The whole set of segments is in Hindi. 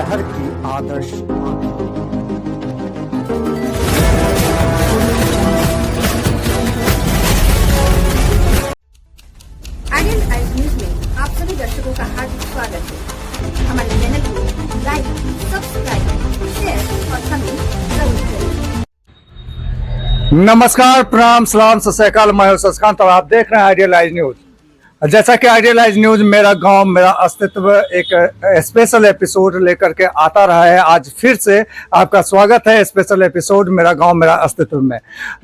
शहर की आदर्श आर्यन आइज न्यूज में आप सभी दर्शकों का हार्दिक स्वागत है। हमारे चैनल को लाइक, सब्सक्राइब, शेयर और कमेंट जरूर करें। नमस्कार, प्रणाम, सलाम, सत श्री अकाल। मैं हूं शशिकांत और आप देख रहे हैं आइडियल आइज न्यूज। जैसा कि आइडियल आइज न्यूज मेरा गांव मेरा अस्तित्व एक स्पेशल एपिसोड लेकर के आता रहा है। आज फिर से आपका स्वागत है स्पेशल एपिसोड मेरा गांव मेरा अस्तित्व में।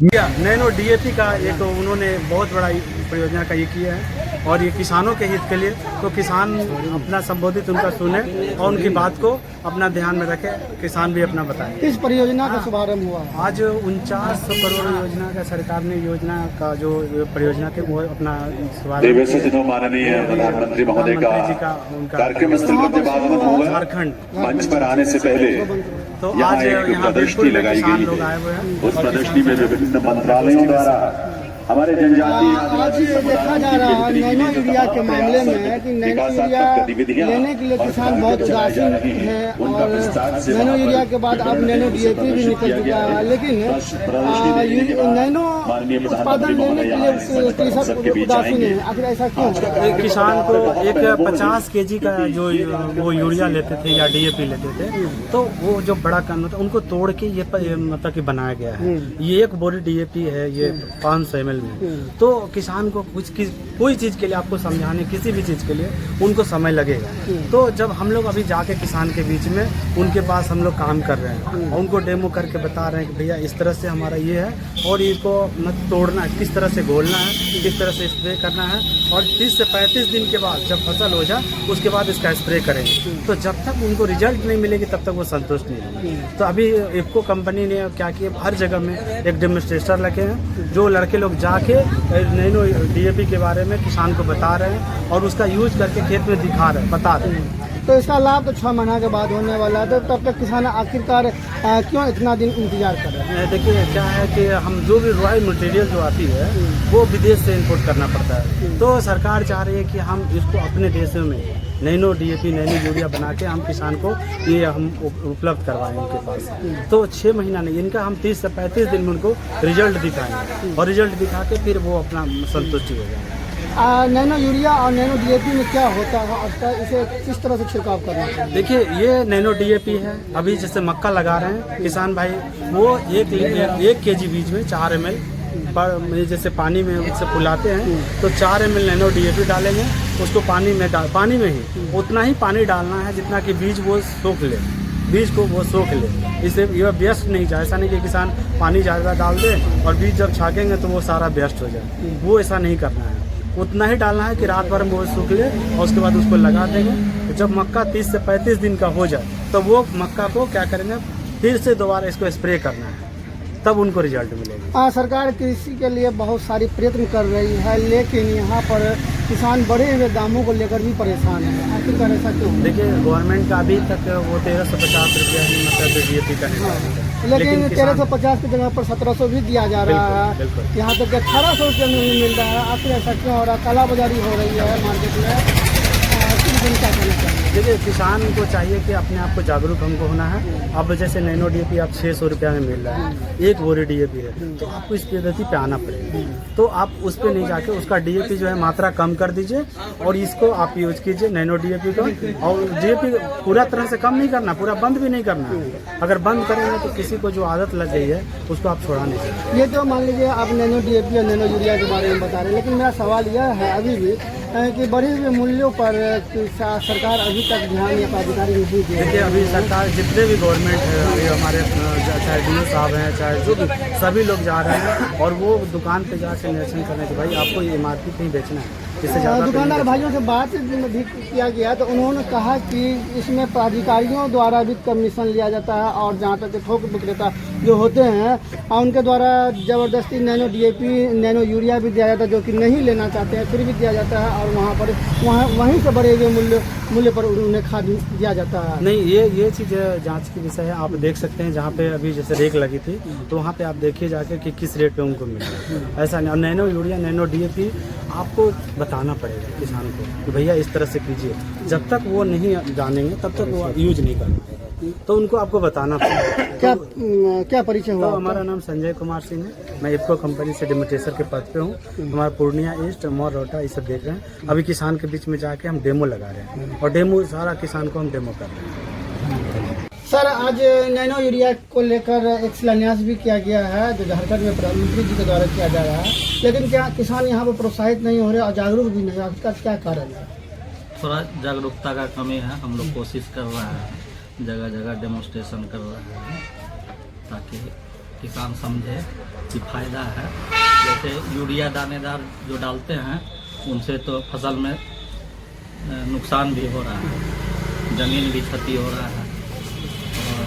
नैनो डीएपी का एक उन्होंने बहुत बड़ा परियोजना का ये किया है और ये किसानों के हित के लिए, तो किसान अपना संबोधित उनका सुने और उनकी बात को अपना ध्यान में रखे, किसान भी अपना बताएं। इस परियोजना का शुभारंभ हुआ आज 49 करोड़ योजना का सरकार ने योजना का जो परियोजना थे वो अपना शुभारंभ माननीय प्रधानमंत्री महोदय का कार्यक्रम स्थल पर आगमन होगा। झारखंड मंच पर आने से पहले तो यहाँ आज एक यहाँ प्रदर्शनी लगाई गई लोग आए हुए है। हैं। उस प्रदर्शनी में विभिन्न मंत्रालयों द्वारा हमारे जनजातीय आज ये देखा जा रहा है नैनो यूरिया के मामले में कि नैनो यूरिया लेने के लिए किसान बहुत उदासीन है और नैनो यूरिया के बाद अब नैनो डीएपी भी निकल चुका है, लेकिन नैनो उत्पादन लेने के लिए कृषक उदासीन है। आखिर ऐसा क्यों? किसान को एक 50 केजी का जो वो यूरिया लेते थे या डीएपी लेते थे, तो वो जो बड़ा कण होता है उनको तोड़ के ये मतलब कि बनाया गया है। ये एक बोरी डीएपी है, ये 500 ml में। तो किसान को कोई चीज के लिए आपको समझाने, किसी भी चीज के लिए उनको समय लगेगा। तो जब हम लोग अभी जाके किसान के बीच में उनके पास हम लोग काम कर रहे हैं और उनको डेमो करके बता रहे हैं कि भैया इस तरह से हमारा ये है और इसको मत तोड़ना है, किस तरह से घोलना है, किस तरह से स्प्रे करना है और 30 से 35 दिन के बाद जब फसल हो जाए उसके बाद इसका स्प्रे करेंगे। तो जब तक उनको रिजल्ट नहीं मिलेगी तब तक वो संतुष्ट नहीं होंगे। तो अभी इफ्को कंपनी ने क्या किया, हर जगह में एक डेमोन्स्ट्रेटर लगे हैं जो लड़के लोग जाके नैनो डीएपी के बारे में किसान को बता रहे हैं और उसका यूज करके खेत में दिखा रहे हैं, बता रहे हैं। तो इसका लाभ तो 6 महीना के बाद होने वाला है, तो तब तक किसान आखिरकार क्यों इतना दिन इंतजार कर रहे हैं? देखिए क्या है कि हम जो भी रॉयल मटेरियल जो आती है वो विदेश से इंपोर्ट करना पड़ता है। तो सरकार चाह रही है कि हम इसको अपने देशों में नैनो डीएपी नैनो यूरिया बना के हम किसान को ये हम उपलब्ध करवाएं उनके पास। तो 6 महीना नहीं, इनका हम 30 से 35 दिन में उनको रिजल्ट दिखाएंगे और रिजल्ट दिखा के फिर वो अपना संतुष्टि हो जाएगा। नैनो यूरिया और नैनो डीएपी में क्या होता है और इसे किस तरह से छिड़काव करना चाहिए? देखिए ये नैनो डीएपी है। अभी जैसे मक्का लगा रहे हैं किसान भाई, वो 1 केजी बीज में 4 ml पर जैसे पानी में उससे फुलाते हैं तो 4 ml नैनो डीएपी डालेंगे। उसको पानी में ही उतना ही पानी डालना है जितना कि बीज वो सोख ले, बीज को वो सोख ले। इसे ये व्यस्त नहीं जाए, ऐसा नहीं कि किसान पानी ज़्यादा डाल दे और बीज जब छाकेंगे तो वो सारा व्यस्त हो जाए। वो ऐसा नहीं करना है, उतना ही डालना है कि रात भर में वो सूख ले और उसके बाद उसको लगा देंगे। तो जब मक्का 30 से 35 दिन का हो जाए तो वो मक्का को क्या करेंगे, फिर से दोबारा इसको स्प्रे करना है, तब उनको रिजल्ट मिलेगा। सरकार कृषि के लिए बहुत सारी प्रयत्न कर रही है, लेकिन यहाँ पर किसान बढ़े हुए दामों को लेकर भी परेशान है। आखिरकार ऐसा क्यों? देखिए गवर्नमेंट का अभी तक वो 1350 रुपया ही मतलब डीएपी का है, लेकिन 1350 की जगह पर 1700 भी दिया जा रहा है। यहाँ तक 1800 रुपये में भी मिल रहा है। आखिर ऐसा क्यों हो रहा है? कालाबाजारी हो रही है मार्केट में। क्या करना चाहिए? देखिए किसान को चाहिए कि अपने आप को जागरूक हमको होना है। अब जैसे नैनो डीएपी आप 600 रुपया में मिल रहा है, 1 बोरी डीएपी है, तो आपको इस पद्धति पे आना पड़ेगा। तो आप उस पर नहीं जाके उसका डीएपी जो है मात्रा कम कर दीजिए और इसको आप यूज कीजिए नैनो डीएपी को। और डीएपी पूरा तरह से कम नहीं करना, पूरा बंद भी नहीं करना। अगर बंद करेंगे तो किसी को जो आदत लग गई है उसको आप छोड़ा नहीं सकते। ये तो मान लीजिए आप नैनो डीएपी और नैनो यूरिया के बारे में बता रहे हैं, लेकिन मेरा सवाल यह है अभी भी कि बढ़े हुए मूल्यों पर सरकार अभी तक ध्यान या प्राधिकारी नहीं दे। देखिए अभी सरकार जितने भी गवर्नमेंट है, अभी हमारे चाहे डीओ साहब हैं, चाहे जो भी सभी लोग जा रहे हैं और वो दुकान पे जाकर निरीक्षण करने के भाई आपको ये एमआरपी पे ही बेचना है। दुकानदार भाइयों से बात भी किया गया तो उन्होंने कहा कि इसमें प्राधिकारियों द्वारा भी कमीशन लिया जाता है और जहाँ तक थोक विक्रेता जो होते हैं उनके द्वारा ज़बरदस्ती नैनो डीएपी नैनो यूरिया भी दिया जाता है, जो कि नहीं लेना चाहते हैं फिर भी दिया जाता है और वहीं से बढ़े हुए मूल्य पर उन्हें खाद दिया जाता है। नहीं, ये चीज़ जांच की विषय है। आप देख सकते हैं जहाँ पे अभी जैसे रेक लगी थी तो वहाँ पे आप देखिए जाकर कि किस रेट पे उनको मिल रहा है। ऐसा नहीं, और नैनो यूरिया नैनो डीएपी आपको बताना पड़ेगा किसान को कि भैया इस तरह से कीजिए। जब तक वो नहीं जानेंगे तब तक वो यूज नहीं करना। तो उनको आपको बताना पड़ेगा। क्या परिचय तो हुआ आपका? हमारा नाम संजय कुमार सिंह है, मैं इफ्को कंपनी से डिमिटेसर के पद पे हूँ। हमारा पूर्णिया ईस्ट, मोर, रोटा ये सब देख रहे हैं। अभी किसान के बीच में जाके हम डेमो लगा रहे हैं और डेमो सारा किसान को हम डेमो कर रहे हैं। सर, आज नैनो यूरिया को लेकर एक शिलान्यास भी किया गया है जो झारखंड में प्रधानमंत्री जी के द्वारा किया जा रहा है, लेकिन क्या किसान यहाँ पर प्रोत्साहित नहीं हो रहे और जागरूक भी नहीं, इसका क्या कारण है? थोड़ा जागरूकता का कमी है। हम लोग कोशिश कर रहे हैं, जगह जगह डेमोस्ट्रेशन कर रहे हैं ताकि किसान समझे कि फायदा है। जैसे यूरिया दानेदार जो डालते हैं उनसे तो फसल में नुकसान भी हो रहा है, जमीन भी क्षति हो रहा है और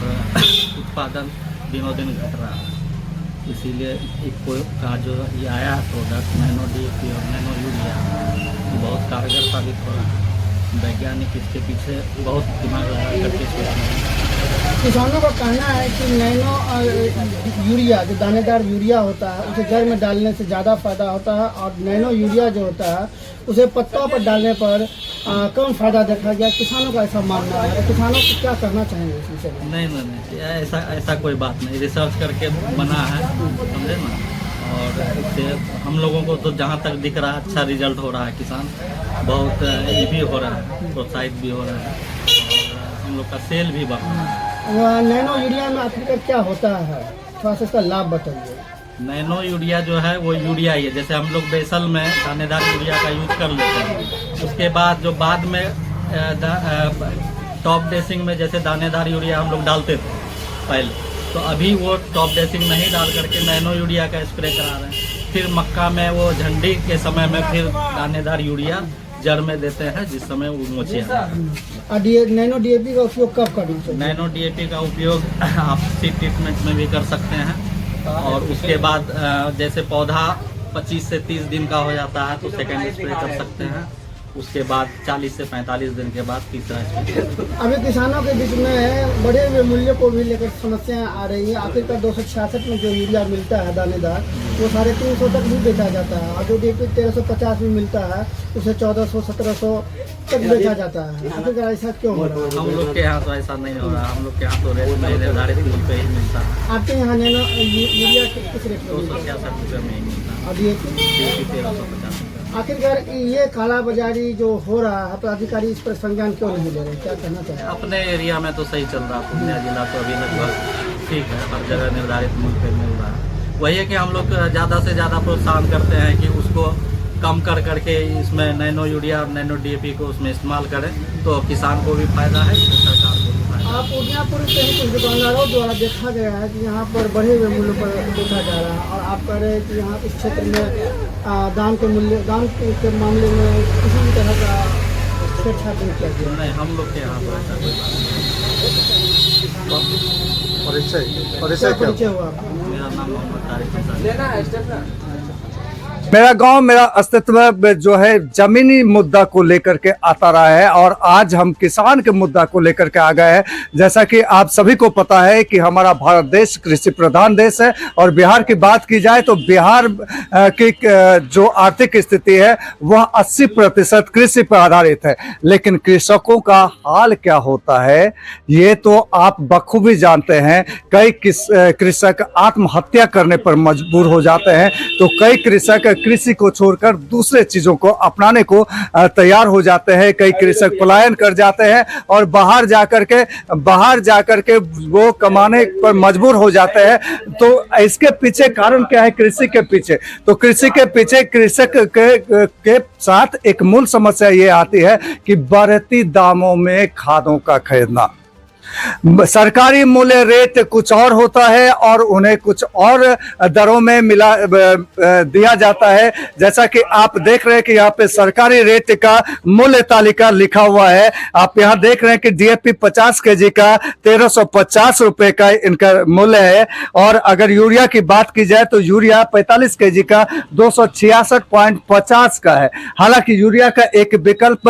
उत्पादन दिनों दिन घट रहा है। इसीलिए इफ्को का जो ये आया प्रोडक्ट नैनो DAP और नैनो यूरिया बहुत कारगर साबित हो रहा है। वैज्ञानिक इसके पीछे बहुत दिमाग लगा करके सोच रहे हैं। किसानों का कहना है कि नैनो यूरिया जो दानेदार यूरिया होता है उसे जड़ में डालने से ज़्यादा फायदा होता है और नैनो यूरिया जो होता है उसे पत्तों पर डालने पर कम फायदा देखा गया। किसानों का ऐसा मानना है, किसानों को क्या करना चाहेंगे इस विषय में? नहीं, ऐसा कोई बात नहीं। रिसर्च करके बना है, समझे ना। और इससे हम लोगों को तो जहाँ तक दिख रहा है अच्छा रिजल्ट हो रहा है। किसान बहुत ये भी हो रहा है, प्रोत्साहित भी हो रहा है और हम लोग का सेल भी बढ़ रहा है। नैनो यूरिया में आखिर क्या होता है, थोड़ा सा इसका लाभ बताइए। नैनो यूरिया जो है वो यूरिया ही है। जैसे हम लोग बेसल में दानेदार यूरिया का यूज कर लेते हैं, उसके बाद जो बाद में टॉप ड्रेसिंग में जैसे दानेदार यूरिया हम लोग डालते थे पहले, तो अभी वो टॉप ड्रेसिंग नहीं डाल करके नैनो यूरिया का स्प्रे करा रहे हैं। फिर मक्का में वो झंडी के समय में फिर दानेदार यूरिया जड़ में देते हैं जिस समय वो मोचे नैनो DAP का उपयोग कब करना चाहिए? नैनो DAP का उपयोग आप सीड ट्रीटमेंट में भी कर सकते हैं और उसके बाद जैसे पौधा 25 से 30 दिन का हो जाता है तो सेकेंड स्प्रे कर सकते हैं। उसके बाद 40 से 45 दिन के बाद तीसरा स्प्रे। अभी किसानों के बीच में बढ़े हुए मूल्य को भी लेकर समस्याएं आ रही हैं। आखिरकार 266 में जो यूरिया मिलता है दानेदार वो 350 तक भी बेचा जाता है और जो DAP 1350 में मिलता है उसे 1400-1700 तक बेचा जाता है। आखिरकार ऐसा क्यों हो रहा है? हम लोग के यहाँ तो ऐसा नहीं हो रहा। हम लोग के यहाँ तो रेट में निर्धारित मूल्य पे ही मिलता है। आपके यहाँ नैनो यूरिया किस रेट में 266 रुपये में ही मिलता है। और DAP? DAP 1350 रुपये। आखिरकार ये कालाबाजारी जो हो रहा है, पदाधिकारी इस पर संज्ञान क्यों नहीं ले रहे, क्या कहना चाहिए? अपने एरिया में तो सही चल रहा है। पूर्णिया जिला तो अभी लगभग ठीक है, हर जगह निर्धारित मूल्य पे मिल रहा है। वही है कि हम लोग ज़्यादा से ज़्यादा प्रोत्साहन करते हैं कि उसको कम कर करके इसमें नैनो यूरिया और नैनो DAP को उसमें इस्तेमाल करें तो किसान को भी फायदा है, सरकार को भी फायदा है। पूर्णियापुर के ही कुछ दुकानदारों द्वारा देखा गया है कि यहाँ पर बढ़े हुए मूल्य पर बेचा जा रहा है और आप कह रहे हैं कि यहाँ इस क्षेत्र में दाम के मामले में किसी भी तरह का छेड़छाड़ नहीं किया गया। नहीं, हम लोग के यहाँ तो ऐसा कोई बात नहीं। परिचय हुआ आपका? मेरा नाम मोहम्मद तारिक है। मेरा गांव मेरा अस्तित्व जो है जमीनी मुद्दा को लेकर के आता रहा है और आज हम किसान के मुद्दा को लेकर के आ गए हैं। जैसा कि आप सभी को पता है कि हमारा भारत देश कृषि प्रधान देश है और बिहार की बात की जाए तो बिहार की जो आर्थिक स्थिति है वह 80% कृषि पर आधारित है। लेकिन कृषकों का हाल क्या होता है ये तो आप बखूबी जानते हैं। कई कृषक आत्महत्या करने पर मजबूर हो जाते हैं तो कई कृषक कृषि को छोड़कर दूसरे चीजों को अपनाने को तैयार हो जाते हैं। कई कृषक पलायन कर जाते हैं और बाहर जाकर के वो कमाने पर मजबूर हो जाते हैं। तो इसके पीछे कारण क्या है? कृषि के पीछे तो कृषि के पीछे कृषक के साथ एक मूल समस्या ये आती है कि बढ़ती दामों में खादों का खरीदना। सरकारी मूल्य रेट कुछ और होता है और उन्हें कुछ और दरों में दिया जाता है। जैसा कि आप देख रहे हैं कि यहाँ पे सरकारी रेट का मूल्य तालिका लिखा हुआ है। आप यहाँ देख रहे हैं कि DAP 50 kg का 1350 रुपए का इनका मूल्य है और अगर यूरिया की बात की जाए तो यूरिया 45 kg का 266.50 का है। हालांकि यूरिया का एक विकल्प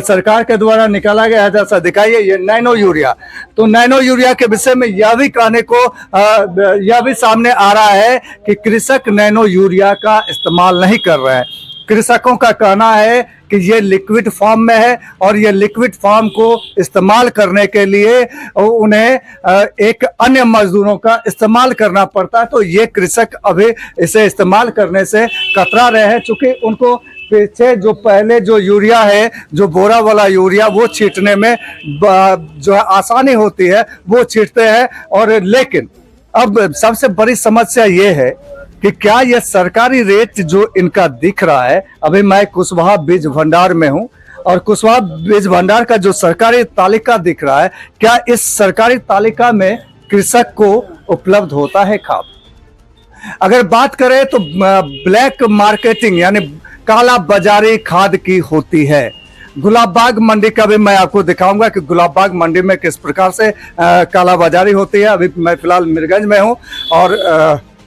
सरकार के द्वारा निकाला गया है, जैसा दिखाइए ये नैनो यूरिया। तो नैनो यूरिया के विषय में यह भी कहने को यह भी सामने आ रहा है कि कृषक नैनो यूरिया का इस्तेमाल नहीं कर रहे हैं। कृषकों का कहना है कि ये लिक्विड फॉर्म में है और ये लिक्विड फॉर्म को इस्तेमाल करने के लिए उन्हें एक अन्य मजदूरों का इस्तेमाल करना पड़ता है। तो ये कृषक अभी इसे इस्तेमाल करने से कतरा रहे हैं, चूंकि उनको पीछे जो पहले जो यूरिया है, जो बोरा वाला यूरिया, वो छींटने में जो है आसानी होती है, वो छींटते हैं। और लेकिन अब सबसे बड़ी समस्या ये है कि क्या यह सरकारी रेट जो इनका दिख रहा है, अभी मैं कुशवाहा बीज भंडार में हूं और कुशवाहा बीज भंडार का जो सरकारी तालिका दिख रहा है, क्या इस सरकारी तालिका में कृषक को उपलब्ध होता है खाद? अगर बात करें तो ब्लैक मार्केटिंग यानी काला बाजारी खाद की होती है। गुलाबबाग मंडी का भी मैं आपको दिखाऊंगा कि गुलाबबाग मंडी में किस प्रकार से काला बाजारी होती है। अभी मैं फिलहाल मीरगंज में हूं और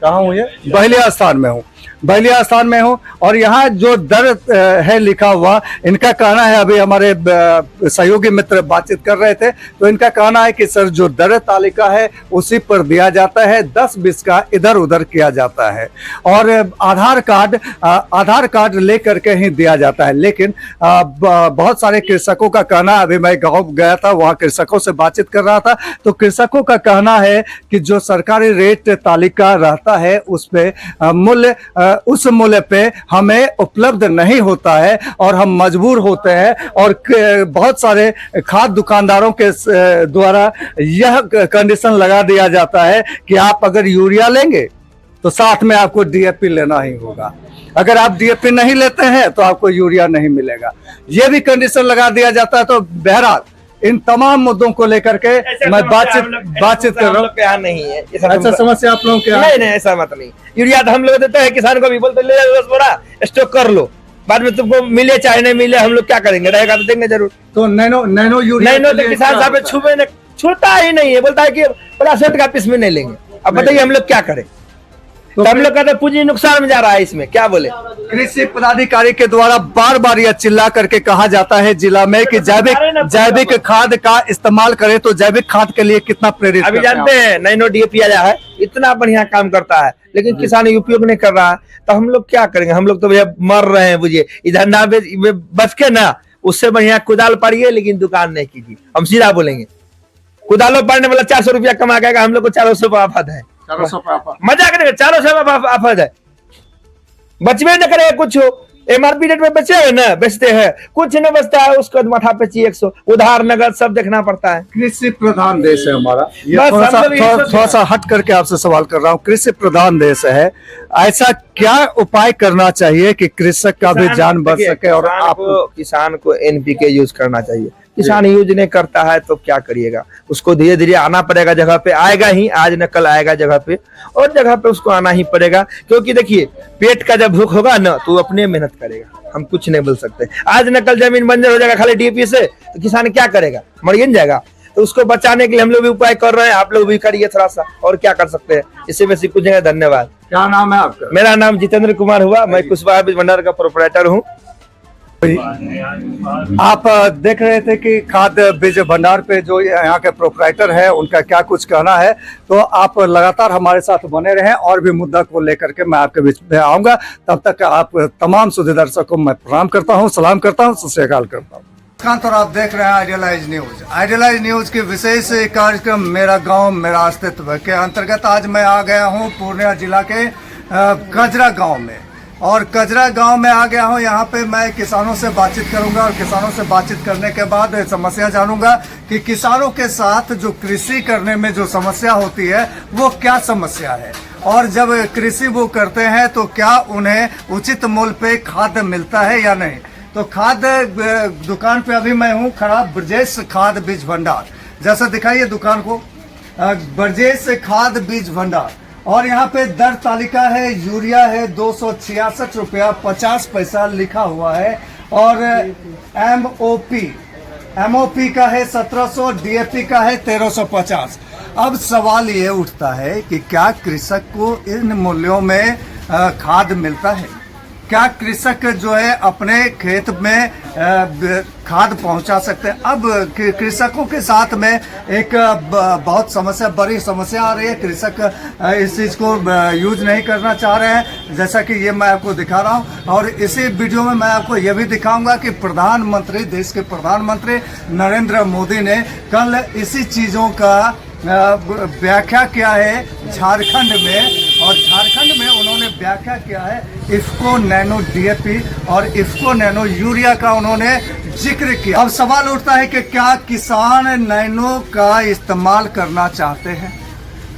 कहाँ हूँ, ये बहलिया स्थान में हूँ, बहलिया स्थान में हूँ। और यहाँ जो दर है लिखा हुआ, इनका कहना है, अभी हमारे सहयोगी मित्र बातचीत कर रहे थे, तो इनका कहना है कि सर जो दर तालिका है उसी पर दिया जाता है, 10-20 का इधर उधर किया जाता है और आधार कार्ड लेकर के ही दिया जाता है। लेकिन बहुत सारे कृषकों का कहना, अभी मैं गाँव गया था, वहाँ कृषकों से बातचीत कर रहा था, तो कृषकों का कहना है कि जो सरकारी रेट तालिका रहता है उस पे मूल्य, उस मूल्य पे हमें उपलब्ध नहीं होता है और हम मजबूर होते हैं। और बहुत सारे खाद दुकानदारों के द्वारा यह कंडीशन लगा दिया जाता है कि आप अगर यूरिया लेंगे तो साथ में आपको डीएपी लेना ही होगा, अगर आप डीएपी नहीं लेते हैं तो आपको यूरिया नहीं मिलेगा, यह भी कंडीशन लगा दिया जाता है। तो बहरहाल इन तमाम मुद्दों को लेकर के मैं बातचीत कर रहा हूँ। यहाँ नहीं है ऐसा समस्या आप लोगों के यहाँ? नहीं, ऐसा मत नहीं। यूरिया तो हम लोग देते हैं किसान को भी, बोलते ले 10 बोरा स्टॉक कर लो, बाद में तुमको मिले चाहे नहीं मिले, हम लोग क्या करेंगे, रहेगा तो देंगे जरूर। तो नैनो यूरिया तो किसान साहब छूटा ही नहीं है, बोलता है कि 50 का पीस में नहीं लेंगे। अब बताइए हम लोग क्या करें? तो हम लोग कहते पूंजी नुकसान में जा रहा है, इसमें क्या बोले? कृषि पदाधिकारी के द्वारा बार बार यह चिल्ला करके कहा जाता है जिला में कि जैविक खाद का इस्तेमाल करें, तो जैविक खाद के लिए कितना प्रेरित? अभी जानते हैं नैनो डीएपी आया है, इतना बढ़िया काम करता है, लेकिन किसान उपयोग नहीं कर रहा है, तो हम लोग क्या करेंगे? हम लोग तो भैया मर रहे हैं, बुझिए इधर ना बच के ना, उससे बढ़िया कुदाल पाड़िए लेकिन दुकान नहीं कीजिए। हम सीधा बोलेंगे, कुदालो पाड़ने वाला 400 रुपया कमा गएगा, हम लोग को 400 रुपया आफत है, मजा करेंगे, 400 आफत है, बचवे न करे कुछ हो। एमआरपी रेट में बेचे है ना, बेचते हैं, कुछ नहीं बचता है, उसको माथा पे चाहिए 100, उधार नगद सब देखना पड़ता है। कृषि प्रधान देश है हमारा, ये थोड़ा सा हट करके आपसे सवाल कर रहा हूँ, कृषि प्रधान देश है, ऐसा क्या उपाय करना चाहिए कि कृषक का भी जान बच सके? और आपको किसान को एनपीके यूज करना चाहिए। किसान यूज नहीं करता है तो क्या करिएगा? उसको धीरे धीरे आना पड़ेगा, जगह पे आएगा ही, आज न कल आएगा जगह पे, और जगह पे उसको आना ही पड़ेगा। क्योंकि देखिए पेट का जब भूख होगा ना तो अपने मेहनत करेगा, हम कुछ नहीं बोल सकते। आज न कल जमीन बंजर हो जाएगा खाली डीएपी से, तो किसान क्या करेगा? मर जाएगा। तो उसको बचाने के लिए हम लोग भी उपाय कर रहे हैं, आप लोग भी करिए थोड़ा सा, और क्या कर सकते हैं, इससे वैसे कुछ नहीं। धन्यवाद। क्या नाम है आपका? मेरा नाम जितेंद्र कुमार हुआ, मैं कुशवाहा बीज भंडार का प्रोपराइटर हूँ। आप देख रहे थे कि खाद बीज भंडार पे जो यहाँ के प्रोपराइटर है उनका क्या कुछ कहना है, तो आप लगातार हमारे साथ बने रहें और भी मुद्दा को लेकर के मैं आपके बीच में आऊंगा। तब तक आप तमाम सुधी दर्शकों को मैं प्रणाम करता हूँ, सलाम करता हूँ, सत श्री अकाल करता हूँ। और आप देख रहे हैं आइडियलाइज न्यूज। आइडियलाइज न्यूज की विशेष कार्यक्रम मेरा गाँव मेरा अस्तित्व के अंतर्गत आज मैं आ गया हूँ पूर्णिया जिला के कजरा गाँव में, और कजरा गांव में आ गया हूं। यहाँ पे मैं किसानों से बातचीत करूंगा और किसानों से बातचीत करने के बाद समस्या जानूंगा कि किसानों के साथ जो कृषि करने में जो समस्या होती है वो क्या समस्या है, और जब कृषि वो करते हैं तो क्या उन्हें उचित मूल्य पे खाद मिलता है या नहीं। तो खाद दुकान पे अभी मैं हूँ खड़ा, ब्रजेश खाद बीज भंडार, जैसा दिखाइए दुकान को, ब्रजेश खाद बीज भंडार। और यहाँ पे दर तालिका है, यूरिया है 266 रुपया 50 पैसा लिखा हुआ है, और एमओपी का है 1700, डीएपी का है 1350। अब सवाल ये उठता है कि क्या कृषक को इन मूल्यों में खाद मिलता है? क्या कृषक जो है अपने खेत में खाद पहुंचा सकते हैं? अब कृषकों के साथ में एक बहुत समस्या, बड़ी समस्या आ रही है। कृषक इस चीज को यूज नहीं करना चाह रहे हैं, जैसा कि ये मैं आपको दिखा रहा हूं। और इसी वीडियो में मैं आपको ये भी दिखाऊंगा कि प्रधानमंत्री, देश के प्रधानमंत्री नरेंद्र मोदी ने कल इसी चीजों का व्याख्या किया है झारखंड में, और झारखंड में उन्होंने व्याख्या किया है इफ्को नैनो डीएपी और इफ्को नैनो यूरिया का उन्होंने जिक्र किया। अब सवाल उठता है कि क्या किसान नैनो का इस्तेमाल करना चाहते हैं?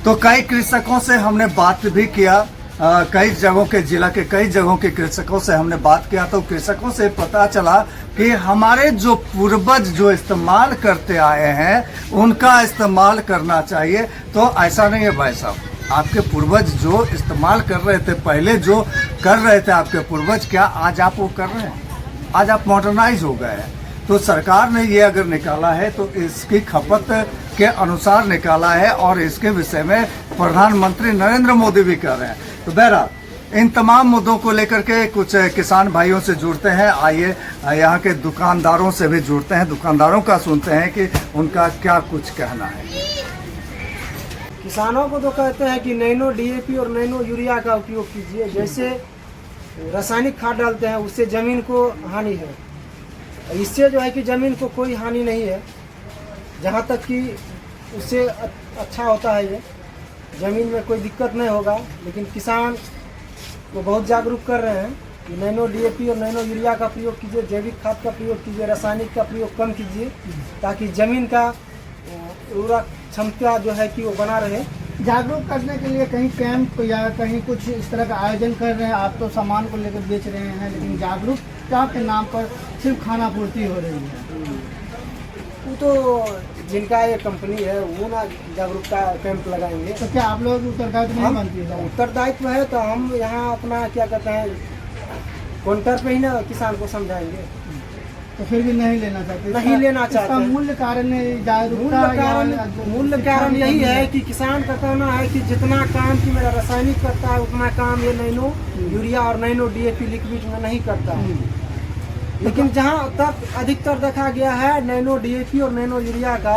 तो कई कृषकों से हमने बात भी किया, कई जगहों के, जिला के कई जगहों के कृषकों से हमने बात किया, तो कृषकों से पता चला कि हमारे जो पूर्वज जो इस्तेमाल करते आए हैं उनका इस्तेमाल करना चाहिए। तो ऐसा नहीं है भाई साहब, आपके पूर्वज जो इस्तेमाल कर रहे थे, पहले जो कर रहे थे आपके पूर्वज, क्या आज आप वो कर रहे हैं? आज आप मॉडर्नाइज हो गए हैं। तो सरकार ने ये अगर निकाला है तो इसकी खपत के अनुसार निकाला है, और इसके विषय में प्रधानमंत्री नरेंद्र मोदी भी कर रहे हैं। तो बहरहाल इन तमाम मुद्दों को लेकर के कुछ किसान भाइयों से जुड़ते हैं। आइए यहाँ के दुकानदारों से भी जुड़ते हैं, दुकानदारों का सुनते हैं कि उनका क्या कुछ कहना है। किसानों को तो कहते हैं कि नैनो डीएपी और नैनो यूरिया का उपयोग कीजिए। जैसे रासायनिक खाद डालते हैं उससे ज़मीन को हानि है, इससे जो है कि ज़मीन को कोई हानि नहीं है, जहाँ तक कि उससे अच्छा होता है, ये ज़मीन में कोई दिक्कत नहीं होगा। लेकिन किसान को बहुत जागरूक कर रहे हैं कि नैनो डीएपी और नैनो यूरिया का प्रयोग कीजिए, जैविक खाद का प्रयोग कीजिए, रासायनिक का प्रयोग कम कीजिए, ताकि ज़मीन का उर्वरक क्षमता जो है कि वो बना रहे। जागरूक करने के लिए कहीं कैंप या कहीं कुछ इस तरह का आयोजन कर रहे हैं? आप तो सामान को लेकर बेच रहे हैं, लेकिन जागरूकता के नाम पर सिर्फ खाना पूर्ति हो रही है। वो तो जिनका ये कंपनी है वो ना जागरूकता कैंप लगाएंगे। तो क्या आप लोग उत्तरदायित्व नहीं बनती है? उत्तरदायित्व है तो हम यहाँ अपना क्या कहते हैं काउंटर पे ही ना किसान को समझाएंगे। तो फिर भी नहीं लेना चाहते? नहीं लेना चाहते। मूल्य कारण जागरूकता, मूल्य कारण यही है कि किसान का कहना है कि जितना काम की मेरा रासायनिक करता है उतना काम ये नैनो यूरिया और नैनो डीएपी लिक्विड में नहीं करता है। लेकिन जहाँ तक अधिकतर देखा गया है नैनो डीएपी और नैनो यूरिया का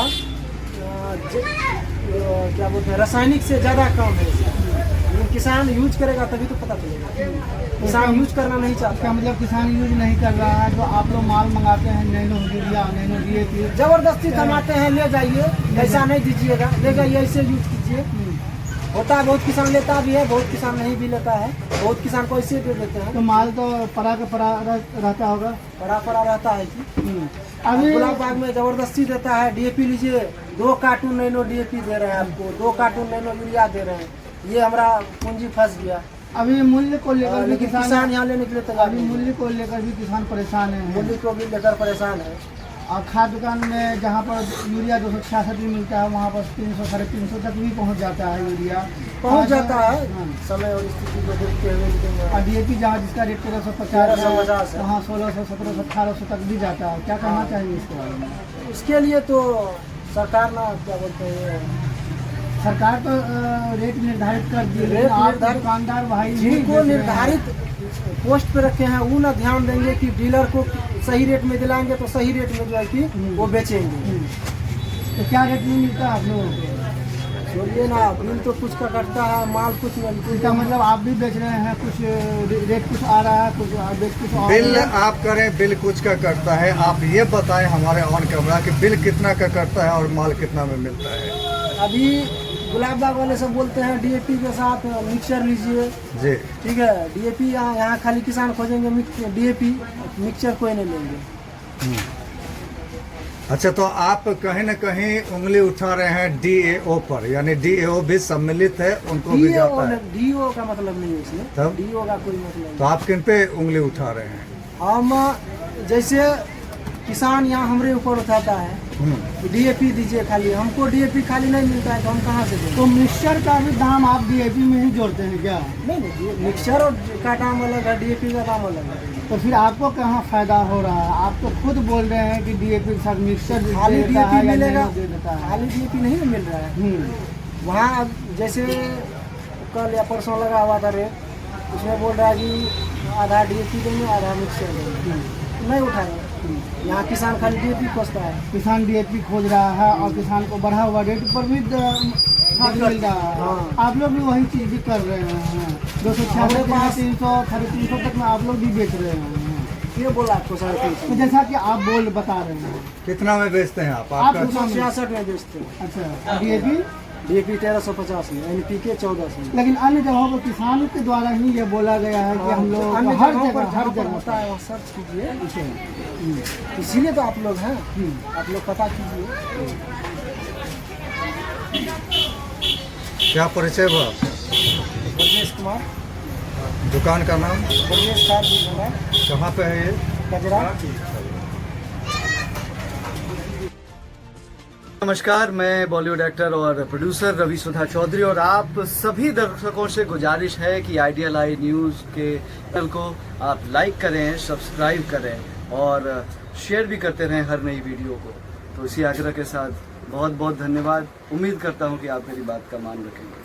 क्या बोलते हैं रासायनिक से ज़्यादा कम है। लेकिन किसान यूज करेगा तभी तो पता चलेगा। किसान यूज करना नहीं चाहता। क्या मतलब किसान यूज नहीं कर रहा है? तो आप लोग माल मंगाते हैं नैनो यूरिया नैनो डीएपी, जबरदस्ती थमाते हैं, ले जाइए, ऐसा नहीं दीजिएगा, ले जाइए, ऐसे यूज कीजिए। होता है बहुत किसान लेता भी है, बहुत किसान नहीं भी लेता है, बहुत किसान को ऐसे दे देते हैं। तो माल तो परा का परा रहता होगा, परा रहता है जी। अभी गुलाब बाग में जबरदस्ती देता है, डीएपी लीजिए, 2 कार्टून नैनो डीएपी दे रहे हैं आपको, 2 कार्टून नैनो यूरिया दे रहे हैं, ये हमारा पूंजी फंस गया। अभी मूल्य को लेकर भी किसान यहाँ लेने के लिए तैयार अभी मूल्य को लेकर भी किसान परेशान है। मूल्य को भी लेकर परेशान है। और खाद दुकान में जहाँ पर यूरिया 266 भी मिलता है वहाँ पर 300 साढ़े 300 तक भी पहुँच जाता है यूरिया, पहुँच जाता है समय और स्थिति को देखते हुए। और डीएपी जहाँ जिसका रेट 1350 वहाँ 1600 1700 1800 तक भी जाता है। क्या करना चाहिए इसके बारे में? इसके लिए तो सरकार ना क्या बोलते हैं, सरकार तो रेट निर्धारित कर दी है, आप दुकानदार भाई जिनको निर्धारित पोस्ट पे रखे हैं वो ना ध्यान देंगे कि डीलर को सही रेट में दिलाएंगे तो सही रेट में जो है कि वो बेचेंगे। तो क्या रेट में मिलता है आप लोगों को? छोड़िए ना, बिल तो कुछ का कटता है, माल कुछ मिलता है। इसका मतलब आप भी बेच रहे हैं, कुछ रेट कुछ आ रहा है, कुछ रेट कुछ और बिल आप करें, बिल कुछ का करता है। आप ये बताएं हमारे ऑन कैमरा कि बिल कितना का करता है और माल कितना में मिलता है? अभी गुलाब बाग वाले सब बोलते हैं डीएपी के साथ मिक्सचर लीजिए जी, ठीक है। डीएपी यहाँ खाली किसान खोजेंगे डीएपी, मिक्सचर कोई नहीं लेंगे। अच्छा, तो आप कहीं न कहीं उंगली उठा रहे हैं डीएओ पर, यानी डीएओ भी सम्मिलित है, उनको भी जाता है। डीओ का मतलब नहीं है इसमें, तब डीओ का कोई मतलब नहीं। तो आप किन पे उंगली उठा रहे हैं? हम जैसे किसान यहाँ हमारे ऊपर उठाता है डीएपी दीजिए, खाली हमको डीएपी खाली नहीं मिलता है तो हम कहाँ से दें? तो मिक्सचर का भी दाम आप डीएपी में ही जोड़ते हैं क्या? नहीं, मिक्सचर और का दाम अलग है, डीएपी का दाम अलग है। तो फिर आपको कहाँ फायदा हो रहा है? आप तो खुद बोल रहे हैं कि डीएपी के साथ मिक्सचर खाली डीएपी मिलेगा, दे देता है। खाली डीएपी नहीं मिल रहा है वहाँ। अब जैसे कल या परसों लगा हुआ था रेट उसमें बोल रहा है कि आधा DAP देंगे आधा मिक्सर देंगे, नहीं उठाएगा। यहाँ किसान खाली DAP खोजता है। किसान DAP खोज रहा है और किसान को बढ़ा हुआ रेट पर भी खाद मिल रहा है। हाँ। आप लोग भी वही चीज भी कर रहे हैं, 296 300 350 तक में आप लोग भी बेच रहे हैं। ये बोला आपको 350। तो जैसा कि आप बता रहे हैं, कितना में बेचते हैं आप? आप आपका 266 में बेचते हैं। अच्छा, DAP 1350 में, NPK 1400 में। लेकिन अन्य जगहों पर किसानों के द्वारा ही ये बोला गया है कि हम लोग अन्य हर जगहों पर जगह जहाँ पर होता है वहाँ सर्च कीजिए, इसीलिए तो आप लोग हैं, आप लोग पता कीजिए। क्या परिचय हुआ? ब्रजेश कुमार, दुकान का नाम? ब्रजेश खाद भंडार, कहाँ पे है ये? गजरा। नमस्कार, मैं बॉलीवुड एक्टर और प्रोड्यूसर रवि सुधा चौधरी, और आप सभी दर्शकों से गुजारिश है कि आइडियल आई न्यूज़ के चैनल को आप लाइक करें, सब्सक्राइब करें और शेयर भी करते रहें हर नई वीडियो को। तो इसी आग्रह के साथ बहुत बहुत धन्यवाद। उम्मीद करता हूं कि आप मेरी बात का मान रखेंगे।